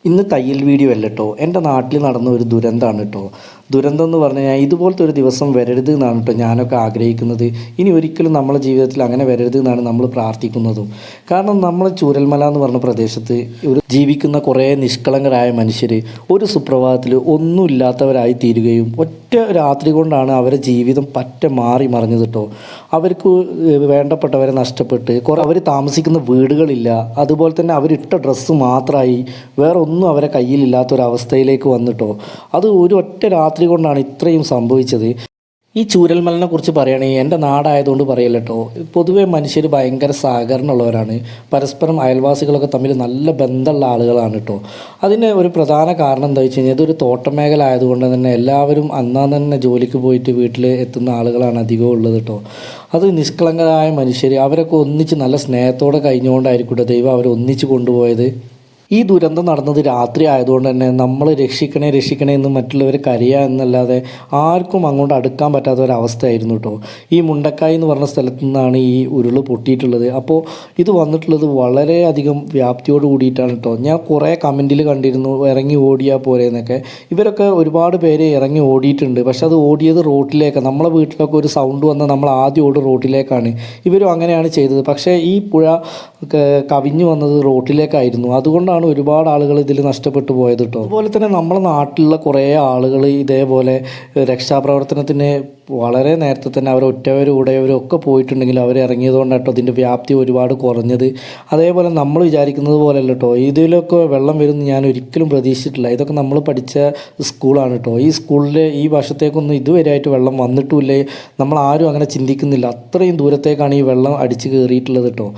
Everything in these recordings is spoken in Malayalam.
ഇന്ന് തയ്യൽ വീഡിയോ അല്ല കേട്ടോ, എൻ്റെ നാട്ടിൽ നടന്ന ഒരു ദുരന്തമാണ് കേട്ടോ. ദുരന്തം എന്ന് പറഞ്ഞു കഴിഞ്ഞാൽ ഇതുപോലത്തെ ഒരു ദിവസം വരരുത് എന്നാണ് കേട്ടോ ഞാനൊക്കെ ആഗ്രഹിക്കുന്നത്. ഇനി ഒരിക്കലും നമ്മളെ ജീവിതത്തിൽ അങ്ങനെ വരരുത് എന്നാണ് നമ്മൾ പ്രാർത്ഥിക്കുന്നതും. കാരണം നമ്മൾ ചൂരൽമല എന്ന് പറഞ്ഞ പ്രദേശത്ത് ജീവിക്കുന്ന കുറേ നിഷ്കളങ്കരായ മനുഷ്യർ ഒരു സുപ്രഭാതത്തിൽ ഒന്നുമില്ലാത്തവരായി തീരുകയും ഒറ്റ രാത്രി കൊണ്ടാണ് അവരുടെ ജീവിതം മാറി മറിഞ്ഞത് കേട്ടോ. അവർക്ക് വേണ്ടപ്പെട്ടവരെ നഷ്ടപ്പെട്ട് അവർ താമസിക്കുന്ന വീടുകളില്ല, അതുപോലെ തന്നെ അവരിട്ട ഡ്രസ്സ് മാത്രമായി വേറെ ഒന്നും അവരെ കയ്യിലില്ലാത്തൊരവസ്ഥയിലേക്ക് വന്നിട്ടോ. അത് ഒരു ഒറ്റ രാത്രി കൊണ്ടാണ് ഇത്രയും സംഭവിച്ചത്. ഈ ചൂരൽമലനെ കുറിച്ച് പറയുകയാണെങ്കിൽ എൻ്റെ നാടായതുകൊണ്ട് പറയല്ല കേട്ടോ. പൊതുവെ മനുഷ്യർ ഭയങ്കര സഹകരണമുള്ളവരാണ്, പരസ്പരം അയൽവാസികളൊക്കെ തമ്മിൽ നല്ല ബന്ധമുള്ള ആളുകളാണ് കേട്ടോ. അതിന് ഒരു പ്രധാന കാരണം എന്താ വെച്ച് കഴിഞ്ഞാൽ ഇതൊരു തോട്ടമേഖല ആയതുകൊണ്ട് തന്നെ എല്ലാവരും അന്നാന്ന് തന്നെ ജോലിക്ക് പോയിട്ട് വീട്ടിൽ എത്തുന്ന ആളുകളാണ് അധികവും ഉള്ളത് കേട്ടോ. അത് നിഷ്കളങ്കരായ മനുഷ്യർ അവരൊക്കെ ഒന്നിച്ച് നല്ല സ്നേഹത്തോടെ കഴിഞ്ഞുകൊണ്ടായിരിക്കും ദൈവം അവരെ ഒന്നിച്ച് കൊണ്ടുപോയത്. ഈ ദുരന്തം നടന്നത് രാത്രി ആയതുകൊണ്ട് തന്നെ നമ്മൾ രക്ഷിക്കണേ എന്ന് മറ്റുള്ളവർ കരയുക എന്നല്ലാതെ ആർക്കും അങ്ങോട്ട് അടുക്കാൻ പറ്റാത്ത ഒരവസ്ഥയായിരുന്നു കേട്ടോ. ഈ മുണ്ടക്കായി എന്ന് പറഞ്ഞ സ്ഥലത്തു നിന്നാണ് ഈ ഉരുൾ പൊട്ടിയിട്ടുള്ളത്. അപ്പോൾ ഇത് വന്നിട്ടുള്ളത് വളരെയധികം വ്യാപ്തിയോട് കൂടിയിട്ടാണ് കേട്ടോ. ഞാൻ കുറേ കമൻറ്റിൽ കണ്ടിരുന്നു ഇറങ്ങി ഓടിയാൽ പോരെ എന്നൊക്കെ. ഇവരൊക്കെ ഒരുപാട് പേര് ഇറങ്ങി ഓടിയിട്ടുണ്ട്, പക്ഷെ അത് ഓടിയത് റോട്ടിലേക്കാണ്. നമ്മളെ വീട്ടിലൊക്കെ ഒരു സൗണ്ട് വന്നാൽ നമ്മൾ ആദ്യം ഓടും റോട്ടിലേക്കാണ്. ഇവരും അങ്ങനെയാണ് ചെയ്തത്. പക്ഷേ ഈ പുഴ കവിഞ്ഞു വന്നത് റോട്ടിലേക്കായിരുന്നു. അതുകൊണ്ടാണ് ഒരുപാട് ആളുകൾ ഇതിൽ നഷ്ടപ്പെട്ടു പോയത് കേട്ടോ. അതുപോലെ തന്നെ നമ്മുടെ നാട്ടിലുള്ള കുറേ ആളുകൾ ഇതേപോലെ രക്ഷാപ്രവർത്തനത്തിന് വളരെ നേരത്തെ തന്നെ അവർ ഒറ്റവരും ഉടയവരും ഒക്കെ പോയിട്ടുണ്ടെങ്കിൽ അവർ ഇറങ്ങിയതുകൊണ്ടാണ് കേട്ടോ അതിൻ്റെ വ്യാപ്തി ഒരുപാട് കുറഞ്ഞത്. അതേപോലെ നമ്മൾ വിചാരിക്കുന്നത് പോലെയല്ല കേട്ടോ, ഇതിലൊക്കെ വെള്ളം വരുമെന്ന് ഞാൻ ഒരിക്കലും പ്രതീക്ഷിച്ചിട്ടില്ല. ഇതൊക്കെ നമ്മൾ പഠിച്ച സ്കൂളാണ് കേട്ടോ. ഈ സ്കൂളിൽ ഈ വർഷത്തേക്കൊന്നും ഇതുവരെയായിട്ട് വെള്ളം വന്നിട്ടുമില്ലേ, നമ്മൾ ആരും അങ്ങനെ ചിന്തിക്കുന്നില്ല. അത്രയും ദൂരത്തേക്കാണ് ഈ വെള്ളം അടിച്ച് കയറിയിട്ടുള്ളത് കേട്ടോ.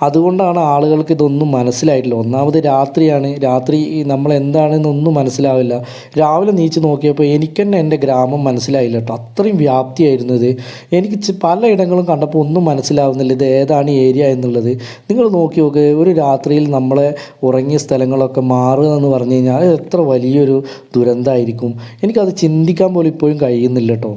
അതുകൊണ്ടാണ് ആളുകൾക്ക് ഇതൊന്നും മനസ്സിലായിട്ടില്ല. ഒന്നാമത് രാത്രിയാണ്, രാത്രി നമ്മൾ എന്താണെന്നൊന്നും മനസ്സിലാവില്ല. രാവിലെ നീച്ച് നോക്കിയപ്പോൾ എനിക്ക് തന്നെ എൻ്റെ ഗ്രാമം മനസ്സിലായില്ല കേട്ടോ. അത്രയും വ്യാപ്തിയായിരുന്നത്. എനിക്ക് പലയിടങ്ങളും കണ്ടപ്പോൾ ഒന്നും മനസ്സിലാവുന്നില്ല ഇത് ഏതാണ് ഏരിയ എന്നുള്ളത്. നിങ്ങൾ നോക്കി നോക്ക്, ഒരു രാത്രിയിൽ നമ്മളെ ഉറങ്ങിയ സ്ഥലങ്ങളൊക്കെ മാറുക എന്ന് പറഞ്ഞു കഴിഞ്ഞാൽ എത്ര വലിയൊരു ദുരന്തമായിരിക്കും. എനിക്കത് ചിന്തിക്കാൻ പോലും ഇപ്പോഴും കഴിയുന്നില്ല കേട്ടോ.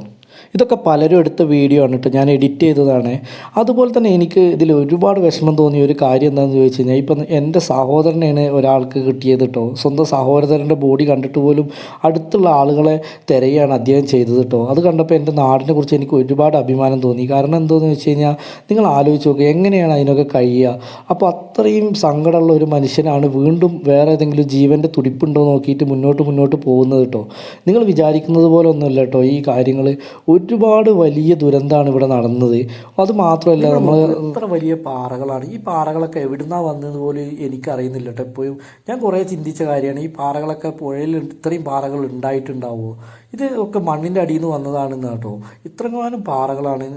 ഇതൊക്കെ പലരും എടുത്ത വീഡിയോ ആണ് കേട്ടോ, ഞാൻ എഡിറ്റ് ചെയ്തതാണ്. അതുപോലെ തന്നെ എനിക്ക് ഇതിൽ ഒരുപാട് വിഷമം തോന്നിയ ഒരു കാര്യം എന്താണെന്ന് ചോദിച്ചു കഴിഞ്ഞാൽ, ഇപ്പം എൻ്റെ സഹോദരനാണ് ഒരാൾക്ക് കിട്ടിയത് കേട്ടോ. സ്വന്തം സഹോദരൻ്റെ ബോഡി കണ്ടിട്ട് പോലും അടുത്തുള്ള ആളുകളെ തിരയാണ് അദ്ദേഹം ചെയ്തത് കേട്ടോ. അത് കണ്ടപ്പോൾ എൻ്റെ നാടിനെ കുറിച്ച് എനിക്ക് ഒരുപാട് അഭിമാനം തോന്നി. കാരണം എന്താണെന്ന് വെച്ച് കഴിഞ്ഞാൽ നിങ്ങൾ ആലോചിച്ച് നോക്കുക, എങ്ങനെയാണ് അതിനൊക്കെ കഴിയുക. അപ്പോൾ അത്രയും സങ്കടമുള്ള ഒരു മനുഷ്യനാണ് വീണ്ടും വേറെ ഏതെങ്കിലും ജീവൻ്റെ തുടിപ്പുണ്ടോ നോക്കിയിട്ട് മുന്നോട്ട് പോകുന്നത് കേട്ടോ. നിങ്ങൾ വിചാരിക്കുന്നത് പോലെ ഒന്നുമല്ല കേട്ടോ ഈ കാര്യങ്ങൾ. ഒരുപാട് വലിയ ദുരന്തമാണ് ഇവിടെ നടന്നത്. അത് മാത്രമല്ല, നമ്മൾ എത്ര വലിയ പാറകളാണ്. ഈ പാറകളൊക്കെ എവിടുന്നാണ് വന്നത് പോലും എനിക്കറിയുന്നില്ല കേട്ടോ. എപ്പോഴും ഞാൻ കുറേ ചിന്തിച്ച കാര്യമാണ്, ഈ പാറകളൊക്കെ പുഴയിൽ ഇത്രയും പാറകൾ ഉണ്ടായിട്ടുണ്ടാവുമോ, ഇത് ഒക്കെ മണ്ണിൻ്റെ അടിയിൽ നിന്ന് വന്നതാണെന്ന് കേട്ടോ. ഇത്രങ്ങാനും പാറകളാണ്.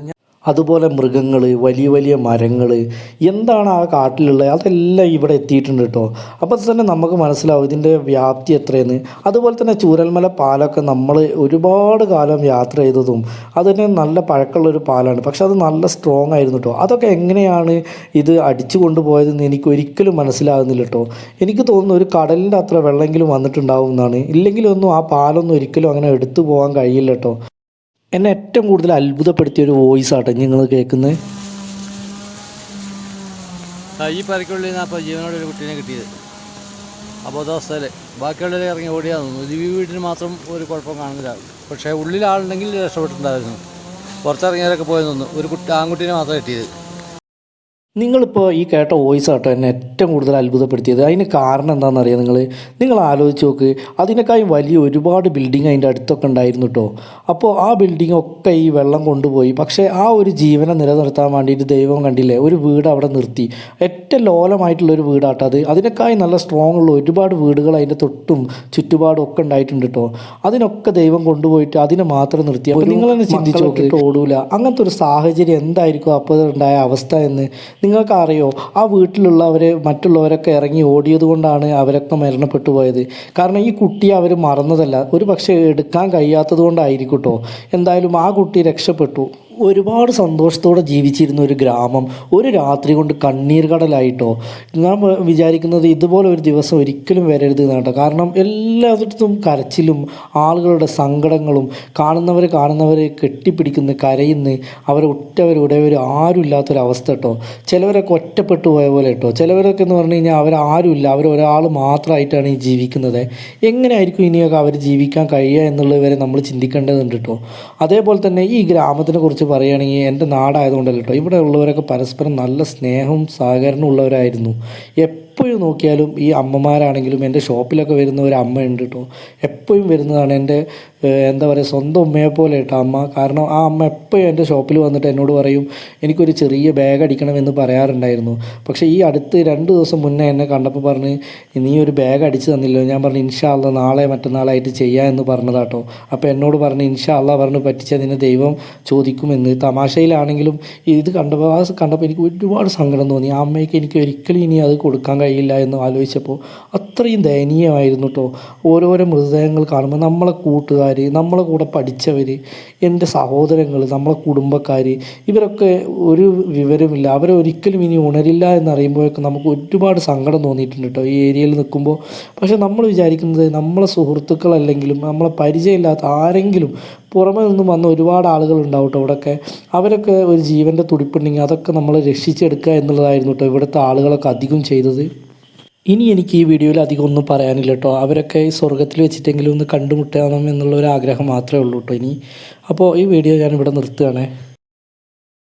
അതുപോലെ മൃഗങ്ങൾ, വലിയ വലിയ മരങ്ങൾ, എന്താണ് ആ കാട്ടിലുള്ളത് അതെല്ലാം ഇവിടെ എത്തിയിട്ടുണ്ട് കേട്ടോ. അപ്പോൾ തന്നെ നമുക്ക് മനസ്സിലാവും ഇതിൻ്റെ വ്യാപ്തി എത്രയെന്ന്. അതുപോലെ തന്നെ ചൂരൽമല പാലമൊക്കെ നമ്മൾ ഒരുപാട് കാലം യാത്ര ചെയ്തതും അതിന് നല്ല പഴക്കമുള്ളൊരു പാലമാണ്, പക്ഷെ അത് നല്ല സ്ട്രോങ് ആയിരുന്നു കേട്ടോ. അതൊക്കെ എങ്ങനെയാണ് ഇത് അടിച്ചു കൊണ്ടുപോയതെന്ന് എനിക്ക് ഒരിക്കലും മനസ്സിലാകുന്നില്ല കേട്ടോ. എനിക്ക് തോന്നുന്നു ഒരു കടലിൻ്റെ അത്ര വെള്ളമെങ്കിലും വന്നിട്ടുണ്ടാവും എന്നാണ്. ഇല്ലെങ്കിലൊന്നും ആ പാലൊന്നും ഒരിക്കലും അങ്ങനെ എടുത്തു പോകാൻ കഴിയില്ല കേട്ടോ. എന്നെ ഏറ്റവും കൂടുതൽ അത്ഭുതപ്പെടുത്തിയൊരു വോയിസ് ആട്ടെ നിങ്ങൾ കേൾക്കുന്നത്. ഈ പരിക്കുള്ളിൽ നിന്ന് അപ്പോൾ ജീവനോട് ഒരു കുട്ടീനെ കിട്ടിയത് അബോധാവസ്ഥയിൽ. ബാക്കിയുള്ളവർ ഇറങ്ങി ഓടിയാൽ തോന്നുന്നു. ഈ വീട്ടിന് മാത്രം ഒരു കുഴപ്പം കാണുന്നില്ല. പക്ഷേ ഉള്ളിൽ ആളുണ്ടെങ്കിൽ രക്ഷപ്പെട്ടിട്ടുണ്ടായിരുന്നു. പുറത്തിറങ്ങിയവരൊക്കെ പോയെന്ന് തോന്നുന്നു. ഒരു ആൺകുട്ടീനെ മാത്രം കിട്ടിയത്. നിങ്ങളിപ്പോൾ ഈ കേട്ട വോയിസ് ആട്ടോ എന്നെ ഏറ്റവും കൂടുതൽ അത്ഭുതപ്പെടുത്തിയത്. അതിന് കാരണം എന്താണെന്നറിയാം നിങ്ങൾ ആലോചിച്ച് നോക്ക്. അതിനേക്കാളും വലിയ ഒരുപാട് ബിൽഡിങ് അതിൻ്റെ അടുത്തൊക്കെ ഉണ്ടായിരുന്നു കേട്ടോ. അപ്പോൾ ആ ബിൽഡിംഗ് ഒക്കെ ഈ വെള്ളം കൊണ്ടുപോയി. പക്ഷേ ആ ഒരു ജീവനെ നിലനിർത്താൻ വേണ്ടിയിട്ട് ദൈവം കണ്ടില്ലേ ഒരു വീട് അവിടെ നിർത്തി. ഏറ്റവും ലോലമായിട്ടുള്ളൊരു വീടാട്ടോ അത്. അതിനേക്കാളും നല്ല സ്ട്രോങ് ഉള്ള ഒരുപാട് വീടുകൾ അതിൻ്റെ തൊട്ടും ചുറ്റുപാടും ഒക്കെ ഉണ്ടായിട്ടുണ്ട് കേട്ടോ. അതിനൊക്കെ ദൈവം കൊണ്ടുപോയിട്ട് അതിനെ മാത്രം നിർത്തി. അപ്പോൾ നിങ്ങൾ തന്നെ ചിന്തിച്ച് നോക്കിയിട്ട് ഓടൂല. അങ്ങനത്തെ ഒരു സാഹചര്യം എന്തായിരിക്കും അപ്പോൾ ഉണ്ടായ അവസ്ഥ എന്ന് നിങ്ങൾക്കറിയോ. ആ മറ്റുള്ളവരൊക്കെ ഇറങ്ങി ഓടിയത് കൊണ്ടാണ് അവരൊക്കെ മരണപ്പെട്ടു പോയത്. കാരണം ഈ കുട്ടിയെ അവർ മറന്നതല്ല, ഒരു പക്ഷേ എടുക്കാൻ കഴിയാത്തത് കൊണ്ടായിരിക്കും കേട്ടോ. എന്തായാലും ആ കുട്ടി രക്ഷപ്പെട്ടു. ഒരുപാട് സന്തോഷത്തോടെ ജീവിച്ചിരുന്ന ഒരു ഗ്രാമം ഒരു രാത്രി കൊണ്ട് കണ്ണീർ കടലായിട്ടോ. ഞാൻ വിചാരിക്കുന്നത് ഇതുപോലെ ഒരു ദിവസം ഒരിക്കലും വരരുത് എന്നാട്ടോ. കാരണം എല്ലായിടത്തും കരച്ചിലും ആളുകളുടെ സങ്കടങ്ങളും കാണുന്നവരെ കെട്ടിപ്പിടിക്കുന്ന കരയുന്ന അവരെ ഉറ്റവർ ആരും ഇല്ലാത്തൊരവസ്ഥ കേട്ടോ. ചിലവരൊക്കെ ഒറ്റപ്പെട്ടു പോയ പോലെ കേട്ടോ. ചിലവരൊക്കെ എന്ന് പറഞ്ഞു കഴിഞ്ഞാൽ അവരാരുമില്ല, ഒരാൾ മാത്രമായിട്ടാണ് ഈ ജീവിക്കുന്നത്. എങ്ങനെയായിരിക്കും ഇനിയൊക്കെ അവർ ജീവിക്കാൻ കഴിയുക എന്നുള്ളത് വരെ നമ്മൾ ചിന്തിക്കേണ്ടതുണ്ട് കേട്ടോ. അതേപോലെ തന്നെ ഈ ഗ്രാമത്തിനെ കുറിച്ച് പറയുകയാണെങ്കിൽ എൻ്റെ നാടായതുകൊണ്ടല്ലോ കേട്ടോ, ഇവിടെ ഉള്ളവരൊക്കെ പരസ്പരം നല്ല സ്നേഹവും സഹകരണവും ഉള്ളവരായിരുന്നു. എപ്പോഴും നോക്കിയാലും ഈ അമ്മമാരാണെങ്കിലും എൻ്റെ ഷോപ്പിലൊക്കെ വരുന്ന ഒരു അമ്മയുണ്ട് കേട്ടോ. എപ്പോഴും വരുന്നതാണ് എൻ്റെ എന്താ പറയുക സ്വന്തം ഉമ്മയെ പോലെ കേട്ടോ അമ്മ. കാരണം ആ അമ്മ എപ്പോഴും എൻ്റെ ഷോപ്പിൽ വന്നിട്ട് എന്നോട് പറയും എനിക്കൊരു ചെറിയ ബാഗ് അടിക്കണമെന്ന് പറയാറുണ്ടായിരുന്നു. പക്ഷേ ഈ അടുത്ത് 2 ദിവസം മുന്നേ എന്നെ കണ്ടപ്പോൾ പറഞ്ഞ് നീ ഒരു ബാഗ് അടിച്ച് തന്നില്ലോ. ഞാൻ പറഞ്ഞു ഇൻഷാ അല്ലാ നാളെ മറ്റന്നാളായിട്ട് ചെയ്യാം എന്ന് പറഞ്ഞതാട്ടോ. അപ്പോൾ എന്നോട് പറഞ്ഞ് ഇൻഷാ അല്ലാ പറഞ്ഞ് പറ്റിച്ചതിന് ദൈവം ചോദിക്കുമെന്ന്. തമാശയിലാണെങ്കിലും ഇത് കണ്ടപ്പോൾ എനിക്ക് ഒരുപാട് സങ്കടം തോന്നി. ആ അമ്മയ്ക്ക് എനിക്ക് ഒരിക്കലും ഇനി അത് കൊടുക്കാൻ കഴിയില്ല എന്ന് ആലോചിച്ചപ്പോൾ അത്രയും ദയനീയമായിരുന്നു കേട്ടോ. ഓരോരോ മൃതദേഹങ്ങൾ കാണുമ്പോൾ നമ്മളെ കൂട്ടുകാർ, നമ്മളെ കൂടെ പഠിച്ചവർ, എൻ്റെ സഹോദരങ്ങൾ, നമ്മളെ കുടുംബക്കാർ ഇവരൊക്കെ ഒരു വിവരമില്ല, അവരെ ഒരിക്കലും ഇനി ഉണരില്ല എന്നറിയുമ്പോഴൊക്കെ നമുക്ക് ഒരുപാട് സങ്കടം തോന്നിയിട്ടുണ്ട് കേട്ടോ ഈ ഏരിയയിൽ നിൽക്കുമ്പോൾ. പക്ഷേ നമ്മൾ വിചാരിക്കുന്നത് നമ്മളെ സുഹൃത്തുക്കളല്ലെങ്കിലും നമ്മളെ പരിചയമില്ലാത്ത ആരെങ്കിലും പുറമെ നിന്നും വന്ന ഒരുപാട് ആളുകളുണ്ടാവും കേട്ടോ ഇവിടെയൊക്കെ. അവരൊക്കെ ഒരു ജീവൻ്റെ തുടിപ്പുണ്ടെങ്കിൽ അതൊക്കെ നമ്മൾ രക്ഷിച്ചെടുക്കുക എന്നുള്ളതായിരുന്നു കേട്ടോ ഇവിടുത്തെ ആളുകളൊക്കെ അധികം ചെയ്തത്. ഇനി എനിക്ക് ഈ വീഡിയോയിൽ അധികം ഒന്നും പറയാനില്ല കേട്ടോ. അവരൊക്കെ ഈ സ്വർഗ്ഗത്തിൽ വെച്ചിട്ടെങ്കിലും ഒന്ന് കണ്ടുമുട്ടണം എന്നുള്ള ഒരു ആഗ്രഹം മാത്രമേ ഉള്ളൂ കേട്ടോ ഇനി. അപ്പോൾ ഈ വീഡിയോ ഞാനിവിടെ നിർത്തുകയാണേ.